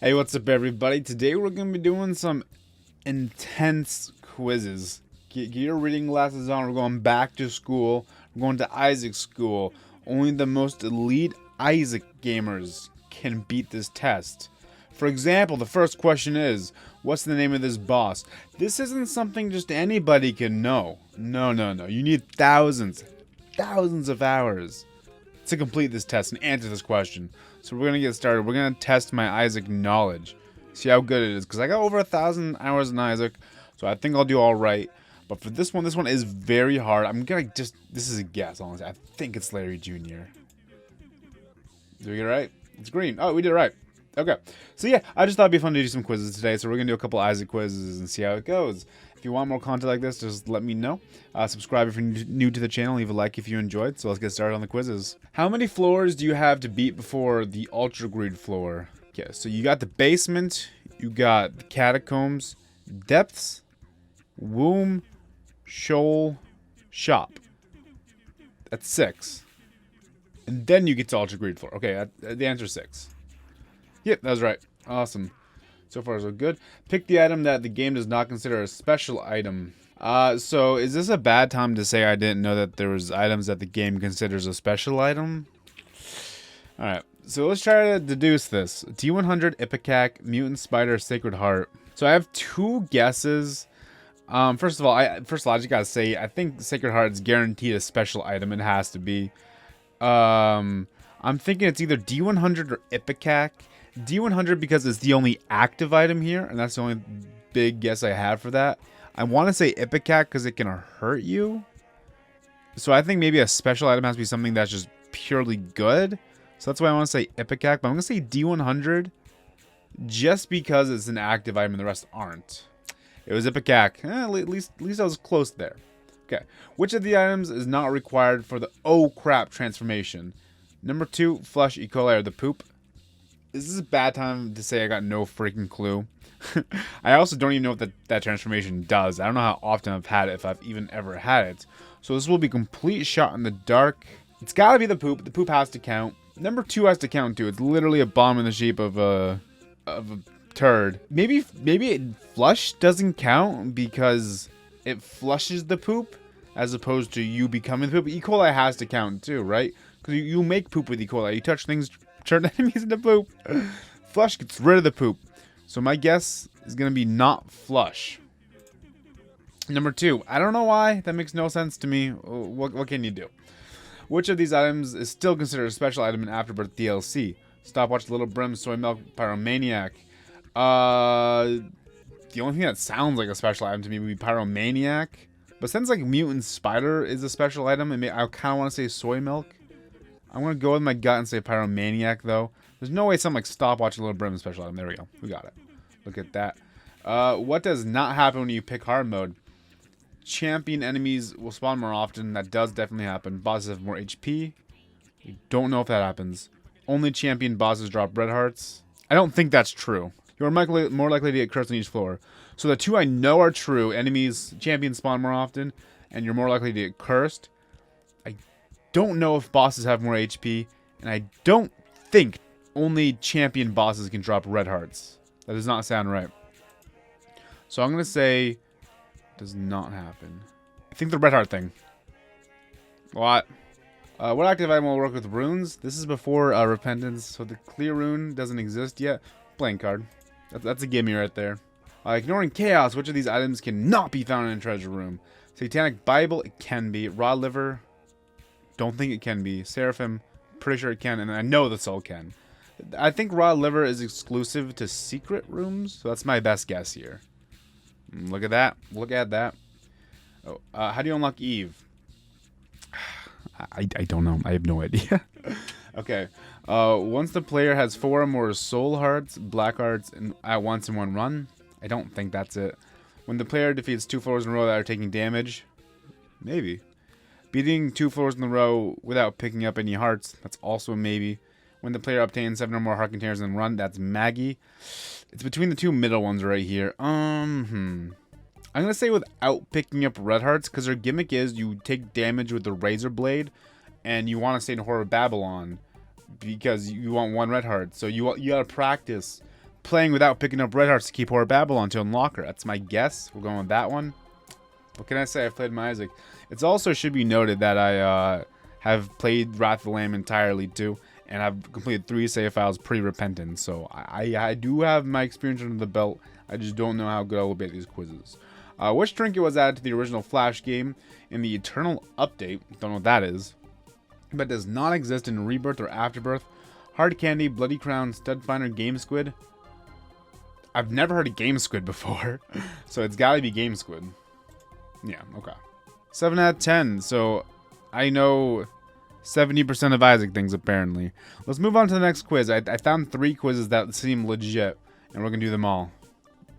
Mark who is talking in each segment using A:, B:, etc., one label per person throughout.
A: Hey, what's up, everybody? Today we're going to be doing some intense quizzes. Get your reading glasses on. We're going back to school. We're going to Isaac school. Only the most elite Isaac gamers can beat this test. For example, the first question is, what's the name of this boss? This isn't something just anybody can know. No. You need thousands of hours to complete this test and answer this question. So we're going to get started. We're going to test my Isaac knowledge. See how good it is. Because I got over 1,000 hours in Isaac. So I think I'll do alright. But for this one is very hard. I'm going to just... This is a guess, honestly. I think it's Larry Jr. Did we get it right? It's green. Oh, we did it right. Okay. So yeah, I just thought it'd be fun to do some quizzes today. So we're going to do a couple Isaac quizzes and see how it goes. If you want more content like this, just let me know. Subscribe if you're new to the channel. Leave a like if you enjoyed. So let's get started on the quizzes. How many floors do you have to beat before the Ultra Greed floor? Okay, so you got the basement, you got the catacombs, depths, womb, shoal, shop. That's 6. And then you get to Ultra Greed floor. Okay, the answer is 6. Yep, that was right. Awesome. So far, so good. Pick the item that the game does not consider a special item. So is this a bad time to say I didn't know that there was items that the game considers a special item? Alright, so let's try to deduce this. D100, Ipecac, Mutant Spider, Sacred Heart. So I have 2 guesses. First of all, I just gotta say, I think Sacred Heart is guaranteed a special item. It has to be. I'm thinking it's either D100 or Ipecac. D100 because it's the only active item here, and that's the only big guess I have for that. I want to say Ipecac because it can hurt you. So I think maybe a special item has to be something that's just purely good. So that's why I want to say Ipecac, but I'm going to say D100 just because it's an active item and the rest aren't. It was Ipecac. At least I was close there. Okay. Which of the items is not required for the oh crap transformation? Number 2, flush E. coli or the poop. This is a bad time to say I got no freaking clue. I also don't even know what that transformation does. I don't know how often I've had it, if I've even ever had it. So this will be complete shot in the dark. It's got to be the poop. The poop has to count. Number 2 has to count too. It's literally a bomb in the shape of a turd. Maybe flush doesn't count because it flushes the poop as opposed to you becoming the poop. E. coli has to count too, right? Because you make poop with E. coli. You touch things, turn enemies into poop. Flush gets rid of the poop. So my guess is going to be not flush. Number 2. I don't know why. That makes no sense to me. What can you do? Which of these items is still considered a special item in Afterbirth DLC? Stopwatch, Little Brim, Soy Milk, Pyromaniac. The only thing that sounds like a special item to me would be Pyromaniac. But since like Mutant Spider is a special item, I kind of want to say Soy Milk. I'm going to go with my gut and say Pyromaniac, though. There's no way something like Stopwatch, Little Brim is a special item. There we go. We got it. Look at that. What does not happen when you pick hard mode? Champion enemies will spawn more often. That does definitely happen. Bosses have more HP. We don't know if that happens. Only champion bosses drop red hearts. I don't think that's true. You're more likely to get cursed on each floor. So the 2 I know are true. Enemies, champions spawn more often, and you're more likely to get cursed. I don't know if bosses have more HP, and I don't think only champion bosses can drop red hearts. That does not sound right. So I'm going to say does not happen. I think the red heart thing. What? What active item will work with runes? This is before repentance, so the clear rune doesn't exist yet. Playing card. That's a gimme right there. Ignoring chaos, which of these items cannot be found in a treasure room? Satanic Bible, it can be. Raw liver, don't think it can be. Seraphim, pretty sure it can, and I know the soul can. I think raw liver is exclusive to secret rooms, so that's my best guess here. Look at that. Look at that. Oh, how do you unlock Eve? I don't know. I have no idea. Okay. Once the player has 4 or more soul hearts, black hearts, at once in one run. I don't think that's it. When the player defeats 2 floors in a row that are taking damage. Maybe. Beating 2 floors in a row without picking up any hearts. That's also a maybe. When the player obtains 7 or more heart containers in run. That's Maggie. It's between the 2 middle ones right here. I'm going to say without picking up red hearts, because their gimmick is you take damage with the razor blade, and you want to stay in Horror Babylon, because you want 1 red heart. So you got to practice playing without picking up red hearts to keep Whore Babylon to unlock her. That's my guess. We're going with that one. What can I say? I've played my Isaac. It's also should be noted that I have played Wrath of the Lamb entirely too, and I've completed 3 save files pre-repentance. So I do have my experience under the belt. I just don't know how good I will be at these quizzes. Which trinket was added to the original Flash game in the Eternal Update? Don't know what that is, but does not exist in Rebirth or Afterbirth. Hard Candy, Bloody Crown, Stud Finder, Game Squid. I've never heard of Game Squid before, so it's gotta be Game Squid. Yeah, okay. 7 out of 10, so I know 70% of Isaac things, apparently. Let's move on to the next quiz. I found 3 quizzes that seem legit, and we're going to do them all.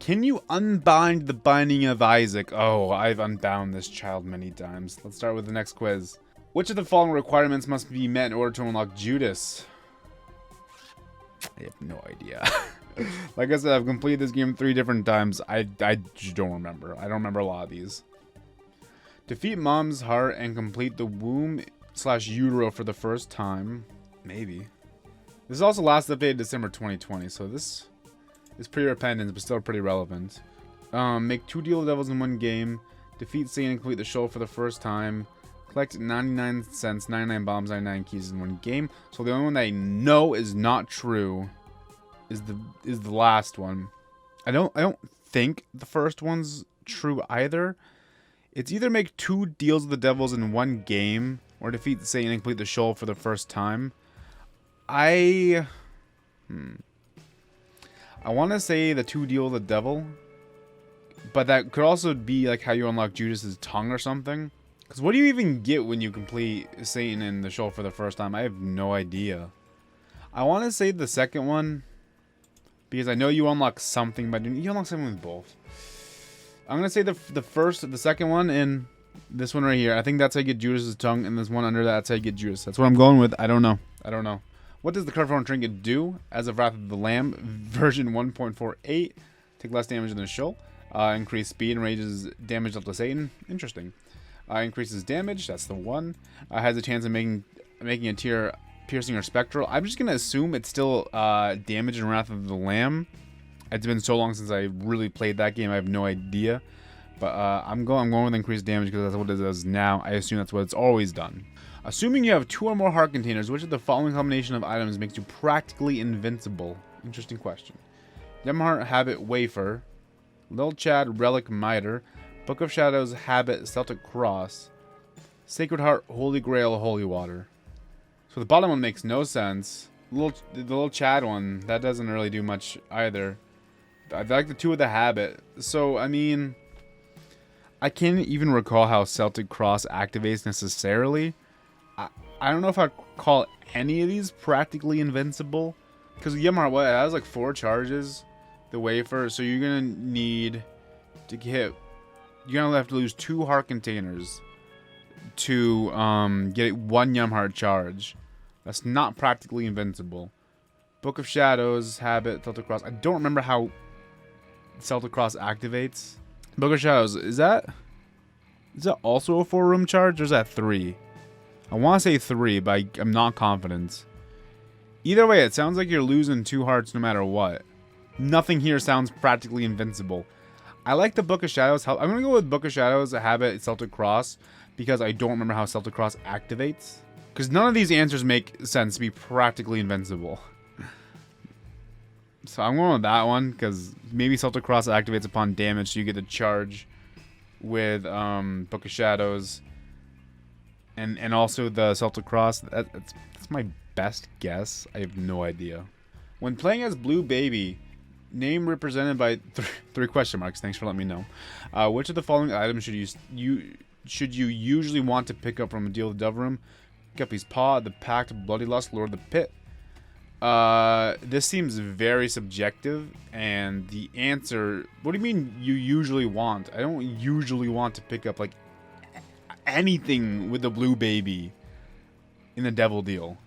A: Can you unbind the binding of Isaac? Oh, I've unbound this child many times. Let's start with the next quiz. Which of the following requirements must be met in order to unlock Judas? I have no idea. Like I said, I've completed this game 3 different times. I just don't remember. I don't remember a lot of these. Defeat Mom's heart and complete the womb/utero for the first time. Maybe. This is also last updated December 2020, so this is pre-repentance, but still pretty relevant. Make 2 Deal Devils in 1 game. Defeat Satan and complete the show for the first time. Collect 99 cents, 99 bombs, 99 keys in 1 game. So the only one that I know is not true is the last one. I don't think the first one's true either. It's either make 2 deals with the devils in 1 game, or defeat Satan and complete the show for the first time. I want to say the 2 deal with the devil, but that could also be like how you unlock Judas's tongue or something. Because what do you even get when you complete Satan and the show for the first time? I have no idea. I want to say the second one, because I know you unlock something, but you unlock something with both. I'm going to say the second one, and this one right here. I think that's how you get Judas's tongue, and this one under that's how you get Judas. That's what I'm going with. I don't know. What does the Cardphone Trinket do as of Wrath of the Lamb version 1.48? Take less damage than the show. Increase speed and raises damage dealt to Satan. Interesting. Increases damage. That's the one. Has a chance of making a tier piercing or spectral. I'm just going to assume it's still damage in Wrath of the Lamb. It's been so long since I really played that game. I have no idea. But I'm going with increased damage because that's what it does now. I assume that's what it's always done. Assuming you have 2 or more heart containers, which of the following combination of items makes you practically invincible? Interesting question. Gemheart, Habit, Wafer. Lil Chad, Relic, Miter. Book of Shadows, Habit, Celtic Cross. Sacred Heart, Holy Grail, Holy Water. So the bottom one makes no sense. The little Chad one, that doesn't really do much either. I like the 2 with the Habit. So, I mean, I can't even recall how Celtic Cross activates necessarily. I don't know if I'd call any of these practically invincible. Because Yamhar, what, it has like 4 charges. The Wafer. So you're going to need to hit... You're going to have to lose 2 heart containers to get 1 Yamhart charge. That's not practically invincible. Book of Shadows, Habit, Celtic Cross. I don't remember how Celtic Cross activates. Book of Shadows, is that also a 4-room charge, or is that 3? I want to say 3, but I'm not confident. Either way, it sounds like you're losing 2 hearts no matter what. Nothing here sounds practically invincible. I like the Book of Shadows. I'm going to go with Book of Shadows, Habit, Celtic Cross, because I don't remember how Celtic Cross activates. Because none of these answers make sense to be practically invincible. So I'm going with that one, because maybe Celtic Cross activates upon damage, so you get the charge with Book of Shadows. And also the Celtic Cross. That's my best guess. I have no idea. When playing as Blue Baby, name represented by 3 question marks. Thanks for letting me know. Which of the following items should you usually want to pick up from a Deal of the Dove Room? Guppy's Paw, the Pact, Bloody Lust, Lord of the Pit. This seems very subjective, and the answer... What do you mean you usually want? I don't usually want to pick up, like, anything with the Blue Baby in the Devil Deal.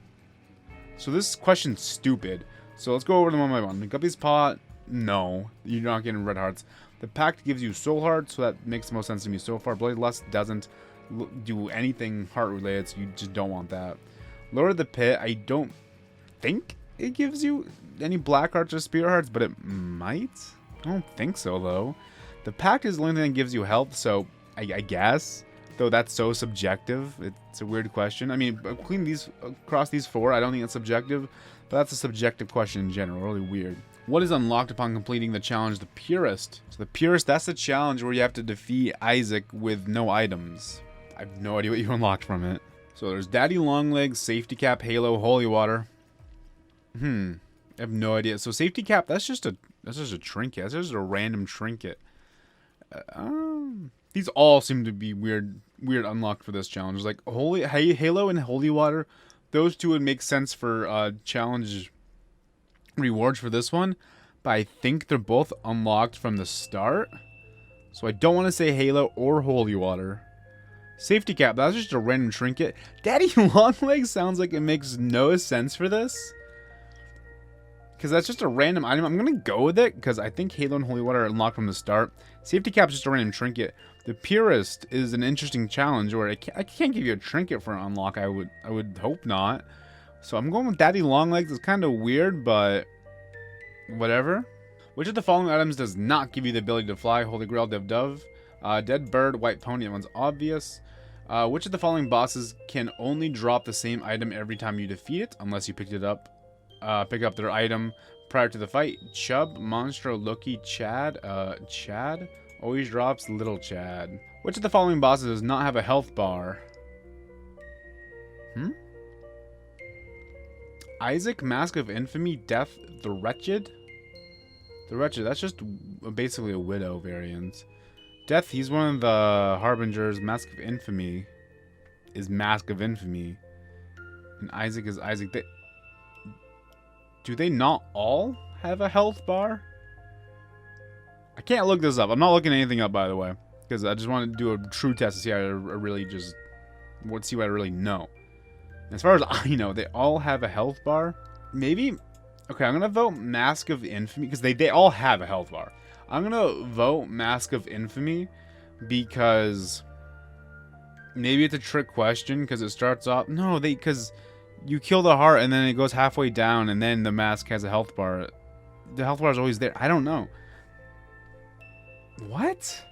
A: So this question's stupid. So let's go over them one by one. Guppy's Paw, no. You're not getting red hearts. The Pact gives you soul hearts, so that makes the most sense to me so far. Bloody Lust doesn't do anything heart related, so you just don't want that. Lord of the Pit, I don't think it gives you any black hearts or spirit hearts, but it might. I don't think so though. The pact is the only thing that gives you health, so I guess. Though that's so subjective, it's a weird question. I mean, between these, across these 4, I don't think it's subjective, but that's a subjective question in general. Really weird. What is unlocked upon completing the challenge, the Purist? So the Purist, that's the challenge where you have to defeat Isaac with no items. I have no idea what you unlocked from it. So there's Daddy Longlegs, Safety Cap, Halo, Holy Water. I have no idea. So Safety Cap, that's just a trinket. That's just a random trinket. These all seem to be weird unlocked for this challenge. Like Halo and Holy Water, those two would make sense for challenge rewards for this one, but I think they're both unlocked from the start. So I don't want to say Halo or Holy Water. Safety Cap, that's just a random trinket. Daddy Longlegs sounds like it makes no sense for this, because that's just a random item. I'm going to go with it, because I think Halo and Holy Water are unlocked from the start. Safety Cap is just a random trinket. The Purist is an interesting challenge, where I can't give you a trinket for an unlock. I would hope not. So I'm going with Daddy Longlegs. It's kind of weird, but whatever. Which of the following items does not give you the ability to fly? Holy Grail, Dev Dove, Dead Bird, White Pony. That one's obvious. Which of the following bosses can only drop the same item every time you defeat it, unless you picked it up? Pick up their item prior to the fight. Chub, Monstro, Loki, Chad. Chad always drops Little Chad. Which of the following bosses does not have a health bar? Isaac, Mask of Infamy, Death, the Wretched. The Wretched, that's just basically a Widow variant. Death, he's one of the Harbingers. Mask of Infamy is Mask of Infamy. And Isaac is Isaac. Do they not all have a health bar? I can't look this up. I'm not looking anything up, by the way, because I just want to do a true test to see how I really just... see what I really know. As far as I know, they all have a health bar. Maybe... Okay, I'm going to vote Mask of Infamy, because they all have a health bar. I'm going to vote Mask of Infamy, because... maybe it's a trick question, because it starts off... No, because you kill the heart, and then it goes halfway down, and then the mask has a health bar. The health bar is always there. I don't know. What?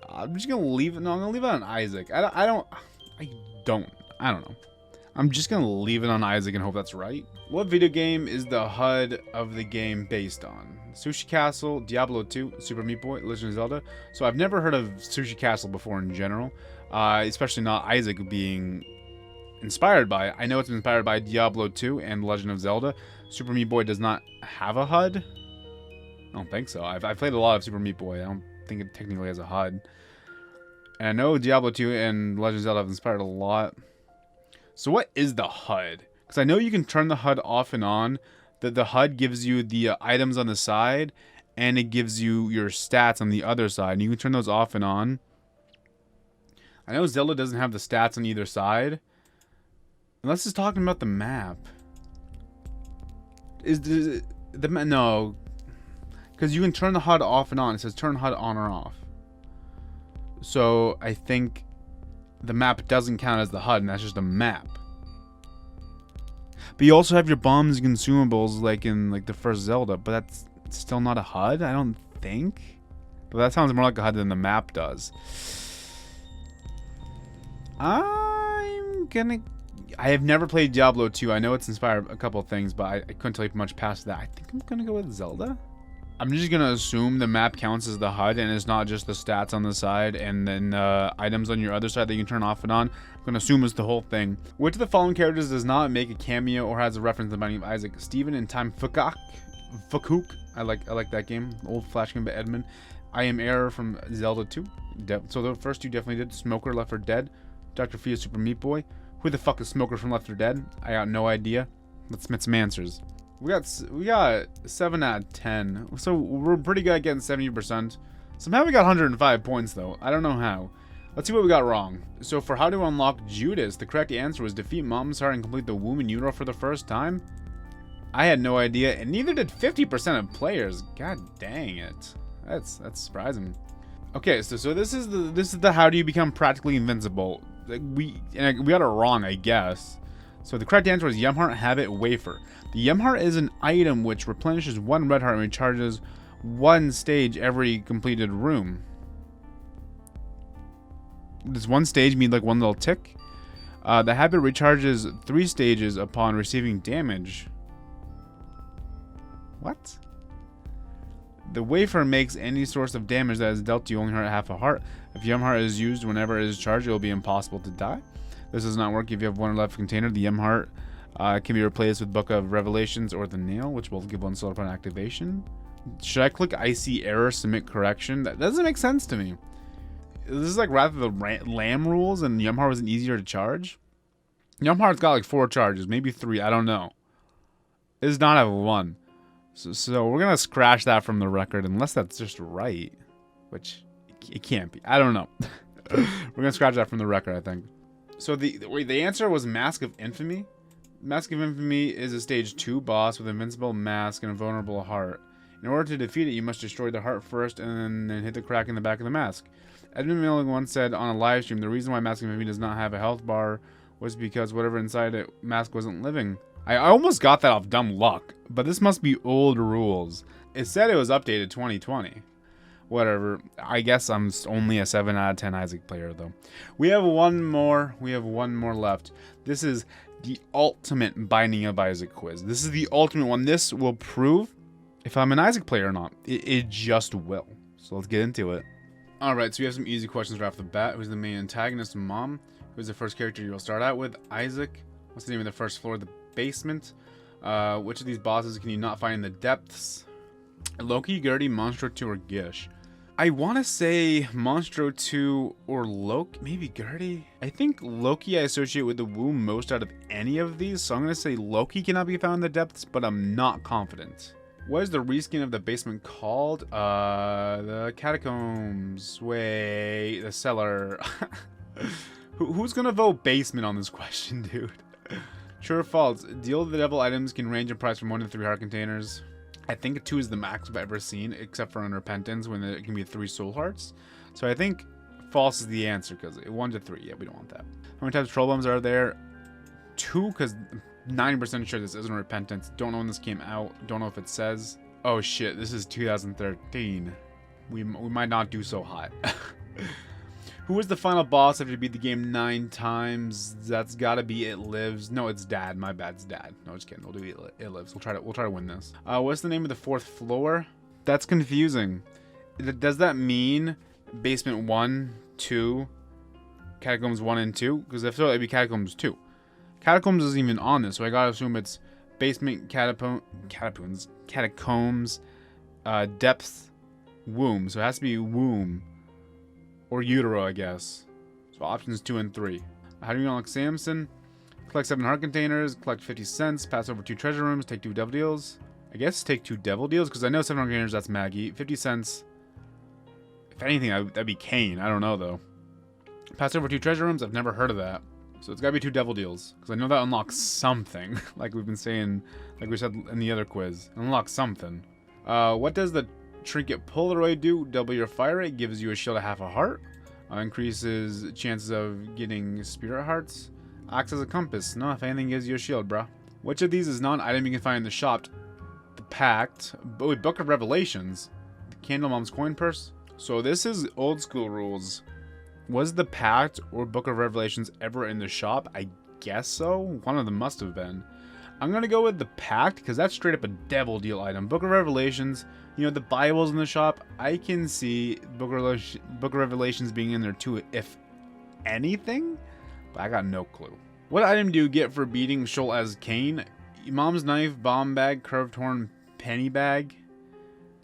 A: I'm just going to leave it... No, I'm going to leave it on Isaac. I don't know. I'm just going to leave it on Isaac and hope that's right. What video game is the HUD of the game based on? Sushi Castle, Diablo 2, Super Meat Boy, Legend of Zelda. So I've never heard of Sushi Castle before in general. Especially not Isaac being inspired by it. I know it's inspired by Diablo 2 and Legend of Zelda. Super Meat Boy does not have a HUD. I don't think so. I've played a lot of Super Meat Boy. I don't think it technically has a HUD. And I know Diablo 2 and Legend of Zelda have inspired a lot. So what is the HUD? Because I know you can turn the HUD off and on. The HUD gives you the items on the side, and it gives you your stats on the other side. And you can turn those off and on. I know Zelda doesn't have the stats on either side. Unless it's talking about the map. No. Because you can turn the HUD off and on. It says turn HUD on or off. So I think the map doesn't count as the HUD, and that's just a map. But you also have your bombs and consumables like in the first Zelda, but that's still not a HUD, I don't think. But that sounds more like a HUD than the map does. I have never played Diablo 2. I know it's inspired a couple of things, but I couldn't tell you much past that. I think I'm gonna go with Zelda. I'm just gonna assume the map counts as the HUD and it's not just the stats on the side and then items on your other side that you can turn off and on. I'm gonna assume it's the whole thing. Which of the following characters does not make a cameo or has a reference to the Binding of Isaac? Steven in Time Fakuk. I like that game. Old Flash game by Edmund. I Am Error from Zelda 2. So the first two definitely did. Smoker, Left 4 Dead. Dr. Fia, Super Meat Boy. Who the fuck is Smoker from Left 4 Dead? I got no idea. Let's get some answers. We got 7 out of 10. So we're pretty good at getting 70%. Somehow we got 105 points though. I don't know how. Let's see what we got wrong. So for how to unlock Judas, the correct answer was defeat Mom's Heart and complete the womb in utero for the first time. I had no idea, and neither did 50% of players. God dang it. That's surprising. Okay, so this is the how do you become practically invincible. We got it wrong, I guess. So the correct answer is Yumheart Habit Wafer. The Yumheart is an item which replenishes 1 red heart and recharges 1 stage every completed room. Does 1 stage mean like 1 little tick? The habit recharges 3 stages upon receiving damage. What? The wafer makes any source of damage that is dealt to you only hurt half a heart. If Yumheart is used whenever it is charged, it will be impossible to die. This does not work if you have 1 left container. The Yumheart can be replaced with Book of Revelations or the Nail, which will give 1 soul upon activation. Should I click I see error, submit correction? That doesn't make sense to me. This is like rather the lamb rules and Yumheart wasn't easier to charge. Yumheart's got like 4 charges, maybe 3, I don't know. It does not have 1. So we're gonna scratch that from the record unless that's just right, which it can't be. I don't know. We're gonna scratch that from the record, I think. So the answer was Mask of Infamy. Mask of Infamy is a stage 2 boss with invincible mask and a vulnerable heart. In order to defeat it, you must destroy the heart first and then hit the crack in the back of the mask. Edmund Milling once said on a live stream, the reason why Mask of Infamy does not have a health bar was because whatever inside it, mask wasn't living. I almost got that off dumb luck, but this must be old rules. It said it was updated 2020. Whatever. I guess I'm only a 7 out of 10 Isaac player, though. We have one more. We have one more left. This is the ultimate Binding of Isaac quiz. This is the ultimate one. This will prove if I'm an Isaac player or not. It just will. So let's get into it. Alright, so we have some easy questions right off the bat. Who's the main antagonist? Mom. Who's the first character you will start out with? Isaac. What's the name of the first floor of the basement? Which of these bosses can you not find in the depths? Loki, Gertie, Monstro 2, or Gish? I want to say Monstro 2 or Loki. Maybe Gertie? I think Loki I associate with the womb most out of any of these, so I'm going to say Loki cannot be found in the depths, but I'm not confident. What is the reskin of the basement called? The catacombs. Wait, the cellar. Who's going to vote basement on this question, dude? True or false? Deal the devil items can range in price from 1 to 3 heart containers. I think 2 is the max I've ever seen, except for Unrepentance, when it can be 3 soul hearts. So I think false is the answer, because 1 to 3, yeah, we don't want that. How many types of troll bombs are there? 2, because 90% sure this isn't Repentance. Don't know when this came out. Don't know if it says. Oh shit, this is 2013. We might not do so hot. Who was the final boss after you beat the game 9 times? That's gotta be It Lives. No, it's Dad. My bad, it's Dad. No, just kidding. We'll do It Lives. We'll try to win this. What's the name of the 4th floor? That's confusing. Does that mean basement 1, 2, catacombs 1 and 2? Because if so, it'd be catacombs 2. Catacombs isn't even on this, so I gotta assume it's basement, catacombs, depth, womb. So it has to be womb. Or utero, I guess. So options 2 and 3. How do you unlock Samson? Collect 7 heart containers, collect 50 cents, pass over 2 treasure rooms, take 2 devil deals. I guess take 2 devil deals, because I know 7 heart containers, that's Maggie. 50 cents. If anything, that'd be Kane. I don't know, though. Pass over 2 treasure rooms, I've never heard of that. So it's gotta be 2 devil deals, because I know that unlocks something. Like we've been saying, like we said in the other quiz. Unlocks something. What does the Trinket Polaroid do? Double your fire rate, gives you a shield of half a heart. Increases chances of getting spirit hearts. Acts as a compass. No, if anything gives you a shield, bruh. Which of these is not an item you can find in the shop? The Pact. Wait, Book of Revelations. The Candle Mom's coin purse. So this is old school rules. Was the Pact or Book of Revelations ever in the shop? I guess so. One of them must have been. I'm gonna go with the Pact, because that's straight up a devil deal item. Book of Revelations, you know, the Bible's in the shop. I can see Book of Revelations being in there too, if anything. But I got no clue. What item do you get for beating Shoal as Kane? Mom's knife, bomb bag, curved horn, penny bag.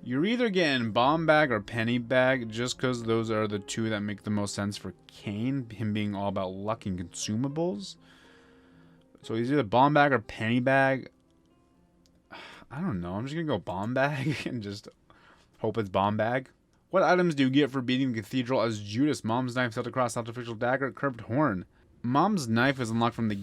A: You're either getting bomb bag or penny bag, just because those are the 2 that make the most sense for Kane, him being all about luck and consumables. So he's either bomb bag or penny bag. I don't know. I'm just going to go bomb bag and just hope it's bomb bag. What items do you get for beating the cathedral as Judas? Mom's knife, Celtic cross, sacrificial dagger, curved horn. Mom's knife is unlocked from the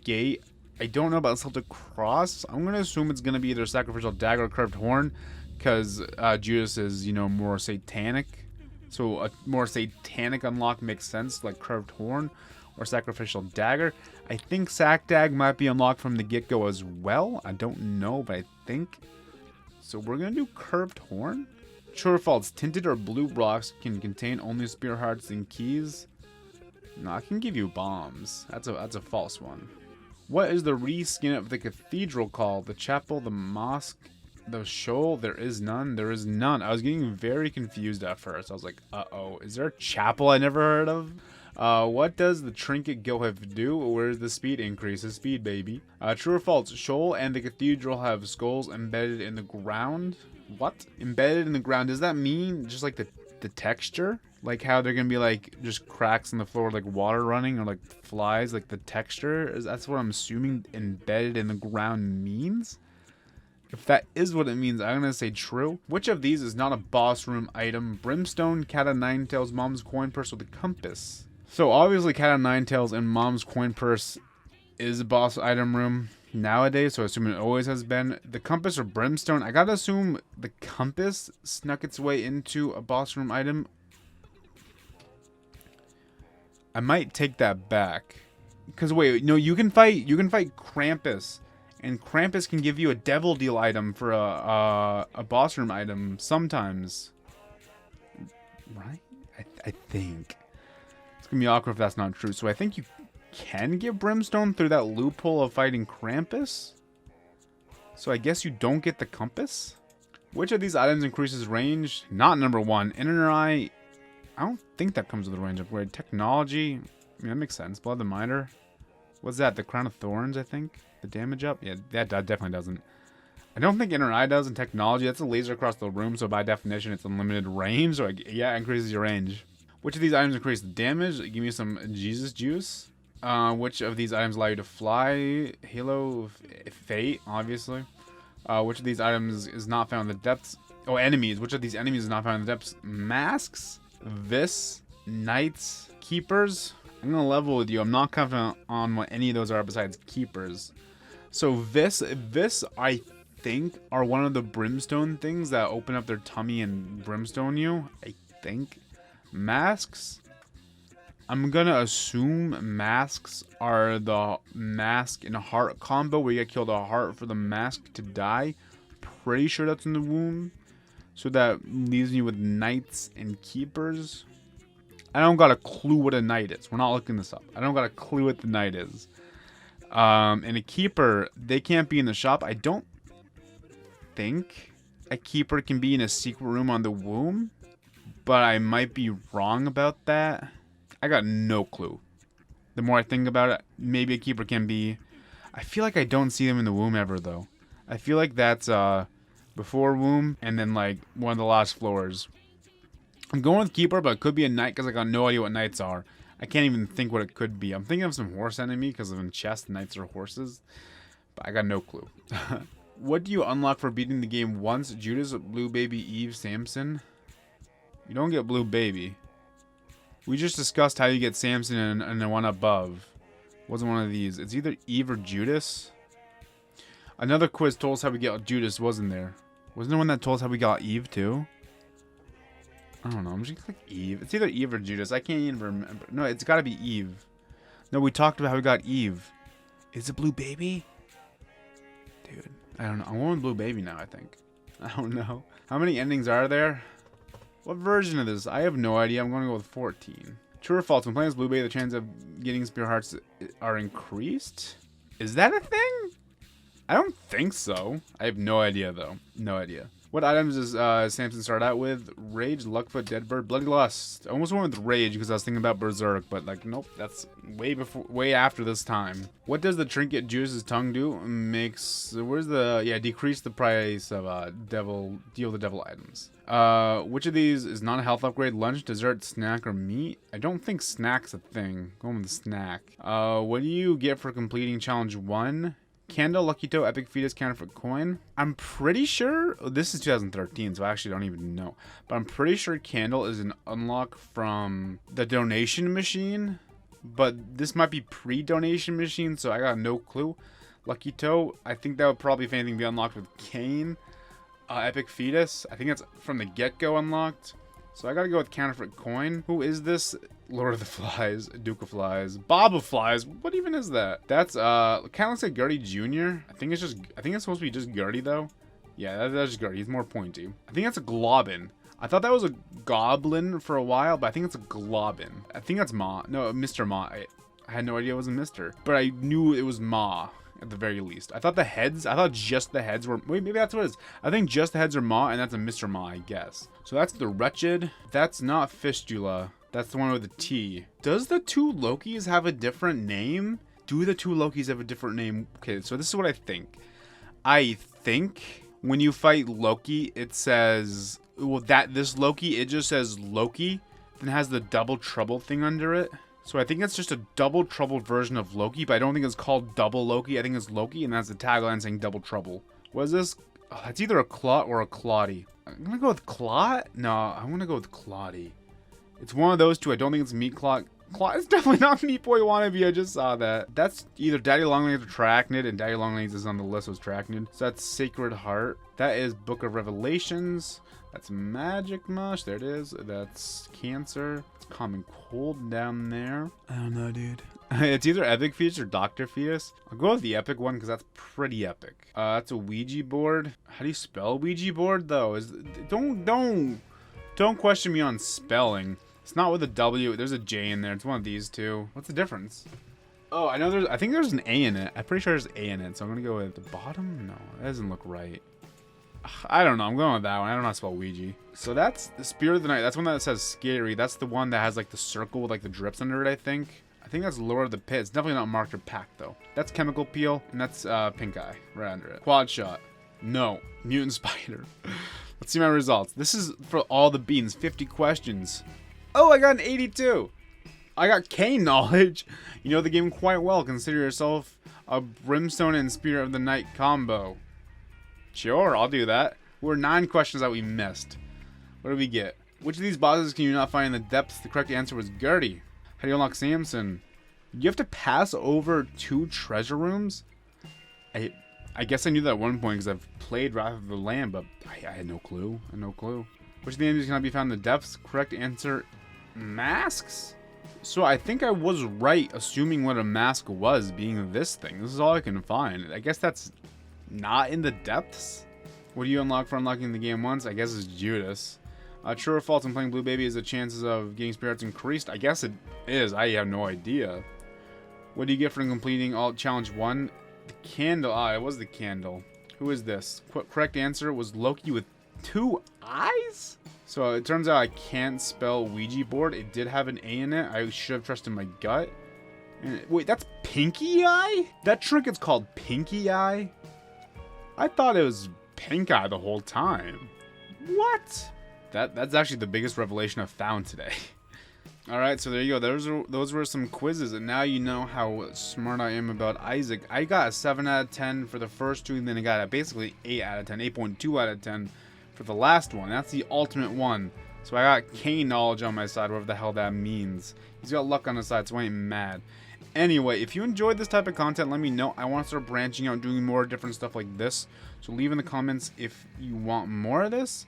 A: gate. I don't know about Celtic cross. I'm going to assume it's going to be either sacrificial dagger or curved horn, because Judas is, you know, more satanic. So a more satanic unlock makes sense, like curved horn. or Sacrificial Dagger. I think Sac Dag might be unlocked from the get-go as well. I don't know, but I think. So we're going to do Curved Horn. True or false, tinted or blue blocks can contain only spear hearts and keys. No, I can give you bombs. That's a false one. What is the reskin of the cathedral called? The chapel, the mosque, the shoal? There is none. There is none. I was getting very confused at first. I was like, uh-oh. Is there a chapel I never heard of? What does the trinket Gilhif do? Where's the speed increase? The speed, baby. True or false? Shoal and the cathedral have skulls embedded in the ground. What? Embedded in the ground. Does that mean just like the texture? Like how they're gonna be like just cracks in the floor, like water running, or like flies, like the texture? That's what I'm assuming embedded in the ground means. If that is what it means, I'm gonna say true. Which of these is not a boss room item? Brimstone, Cat o' Nine Tails, Mom's coin purse, or the compass? So obviously Cat o' Nine Tails and Mom's coin purse is a boss item room nowadays, so I assume it always has been. The compass or Brimstone, I gotta assume the compass snuck its way into a boss room item. I might take that back. Because wait, no, you can fight Krampus. And Krampus can give you a Devil Deal item for a boss room item sometimes. Right? I think. It's going to be awkward if that's not true. So I think you can get Brimstone through that loophole of fighting Krampus. So I guess you don't get the compass? Which of these items increases range? Not number one. Inner Eye. I don't think that comes with a range upgrade. Technology. I mean, that makes sense. Blood the Miter. What's that? The Crown of Thorns, I think? The damage up? Yeah, that definitely doesn't. I don't think Inner Eye does in technology. That's a laser across the room, so by definition, it's unlimited range. So, yeah, it increases your range. Which of these items increase the damage? Give me some Jesus juice. Which of these items allow you to fly? Halo Fate, obviously. Which of these items is not found in the depths? Oh, enemies. Which of these enemies is not found in the depths? Masks? Vis? Knights? Keepers? I'm going to level with you. I'm not confident on what any of those are besides keepers. So Vis, I think, are one of the brimstone things that open up their tummy and brimstone you. I think. Masks? I'm going to assume masks are the mask and heart combo where you get killed a heart for the mask to die. Pretty sure that's in the womb. So that leaves me with knights and keepers. I don't got a clue what a knight is. We're not looking this up. I don't got a clue what the knight is. And a keeper, they can't be in the shop. I don't think a keeper can be in a secret room on the womb. But I might be wrong about that. I got no clue. The more I think about it, maybe a keeper can be. I feel like I don't see them in the womb ever, though. I feel like that's before womb and then like one of the last floors. I'm going with keeper, but it could be a knight because I got no idea what knights are. I can't even think what it could be. I'm thinking of some horse enemy because in chess, knights are horses. But I got no clue. What do you unlock for beating the game once? Judas, Blue Baby, Eve, Samson? You don't get Blue Baby. We just discussed how you get Samson and the one above. Wasn't one of these. It's either Eve or Judas. Another quiz told us how we get Judas, wasn't there? Wasn't there one that told us how we got Eve too? I don't know. I'm just gonna click Eve. It's either Eve or Judas. I can't even remember. No, it's gotta be Eve. No, we talked about how we got Eve. Is it Blue Baby? Dude, I don't know. I'm going with Blue Baby now, I think. I don't know. How many endings are there? What version of this? I have no idea. I'm going to go with 14. True or false? When playing as Blue Baby, the chance of getting spear hearts are increased? Is that a thing? I don't think so. I have no idea, though. No idea. What items does Samson start out with? Rage, Luckfoot, Deadbird, Bloody Lust. I almost went with Rage because I was thinking about Berserk, but like, nope, that's way after this time. What does the trinket Judas' tongue do? Decrease the price of deal the devil items. Which of these is not a health upgrade? Lunch, dessert, snack, or meat? I don't think snack's a thing. Going with the snack. What do you get for completing challenge 1? Candle, Lucky Toe, Epic Fetus, Counterfeit Coin. I'm pretty sure this is 2013, so I actually don't even know. But I'm pretty sure Candle is an unlock from the donation machine. But this might be pre-donation machine, so I got no clue. Lucky Toe, I think that would probably, if anything, be unlocked with Kane. Epic Fetus, I think that's from the get-go unlocked. So I gotta go with Counterfeit Coin. Who is this? Lord of the Flies, Duke of Flies, Bob of Flies. What even is that? That's kind of looks like Gertie Jr. I think it's supposed to be just Gertie though. Yeah, that's just Gertie. He's more pointy. I think that's a Globin. I thought that was a Goblin for a while, but I think it's a Globin. I think that's Ma. No, Mr. Ma. I had no idea it was a Mr. But I knew it was Ma at the very least. I thought just the heads were. Wait, maybe that's what it is. I think just the heads are Ma, and that's a Mr. Ma, I guess. So that's the Wretched. That's not Fistula. That's the one with the T. Does the two Lokis have a different name? Do the two Lokis have a different name? Okay, so this is what I think. I think when you fight Loki, it says, well, this Loki, it just says Loki, then has the double trouble thing under it. So I think it's just a double trouble version of Loki, but I don't think it's called double Loki. I think it's Loki, and that's the tagline saying double trouble. What is this? Oh, it's either a Clot or a Claudie. I'm gonna go with Clot? No, I'm gonna go with Claudie. It's one of those two. I don't think it's Meat Clot. Clot is definitely not Meat Boy Wannabe. I just saw that. That's either Daddy Longlegs or Trachnid, and Daddy Longlegs is on the list was Trachnid. So that's Sacred Heart. That is Book of Revelations. That's Magic Mush. There it is. That's Cancer. It's Common Cold down there. I don't know, dude. It's either Epic Fetus or Dr. Fetus. I'll go with the Epic one because that's pretty epic. That's a Ouija board. How do you spell Ouija board though? Don't question me on spelling. It's not with a W. There's a J in there. It's one of these two. What's the difference? Oh, I think there's an A in it. I'm pretty sure there's A in it. So I'm gonna go with the bottom. No, that doesn't look right. I don't know. I'm going with that one. I don't know how to spell Ouija. So that's the Spirit of the Night. That's one that says Scary. That's the one that has like the circle with like the drips under it, I think. I think that's Lord of the Pit. It's definitely not marked or packed though. That's Chemical Peel, and that's Pink Eye right under it. Quad Shot. No. Mutant Spider. Let's see my results. This is for all the beans. 50 questions. Oh, I got an 82. I got K knowledge. You know the game quite well. Consider yourself a Brimstone and Spirit of the Night combo. Sure, I'll do that. We're 9 questions that we missed. What do we get? Which of these bosses can you not find in the depths? The correct answer was Gertie. How do you unlock Samson? You have to pass over 2 treasure rooms? I guess I knew that at one point because I've played Wrath of the Lamb, but I had no clue. Which of the enemies cannot be found in the depths? Correct answer, masks? So I think I was right assuming what a mask was, being this thing. This is all I can find. I guess that's not in the depths? What do you unlock for unlocking the game once? I guess it's Judas. True or false, in playing Blue Baby, is the chances of getting spirits increased? I guess it is. I have no idea. What do you get for completing all challenge 1? The candle. Ah, it was the candle. Who is this? Correct answer was Loki with 2 eyes? So it turns out I can't spell Ouija board. It did have an A in it. I should have trusted my gut. And wait, that's Pinky Eye? That trinket's called Pinky Eye? I thought it was Pink Eye the whole time. What? That's actually the biggest revelation I've found today. Alright, so there you go. Those were some quizzes, and now you know how smart I am about Isaac. I got a 7 out of 10 for the first 2, and then I got a basically 8 out of 10, 8.2 out of 10 for the last one. That's the ultimate one. So I got K knowledge on my side, whatever the hell that means. He's got luck on his side, so I ain't mad. Anyway, if you enjoyed this type of content, let me know. I want to start branching out, doing more different stuff like this. So leave in the comments if you want more of this.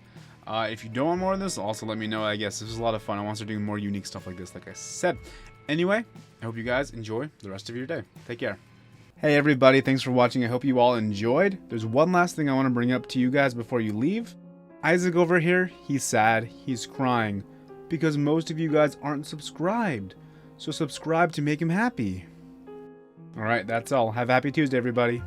A: If you don't want more of this, also let me know. I guess this is a lot of fun. I want to start doing more unique stuff like this, like I said. Anyway, I hope you guys enjoy the rest of your day. Take care. Hey everybody, thanks for watching. I hope you all enjoyed. There's one last thing I want to bring up to you guys before you leave. Isaac over here, he's sad, he's crying, because most of you guys aren't subscribed. So subscribe to make him happy. Alright, that's all. Have a happy Tuesday, everybody.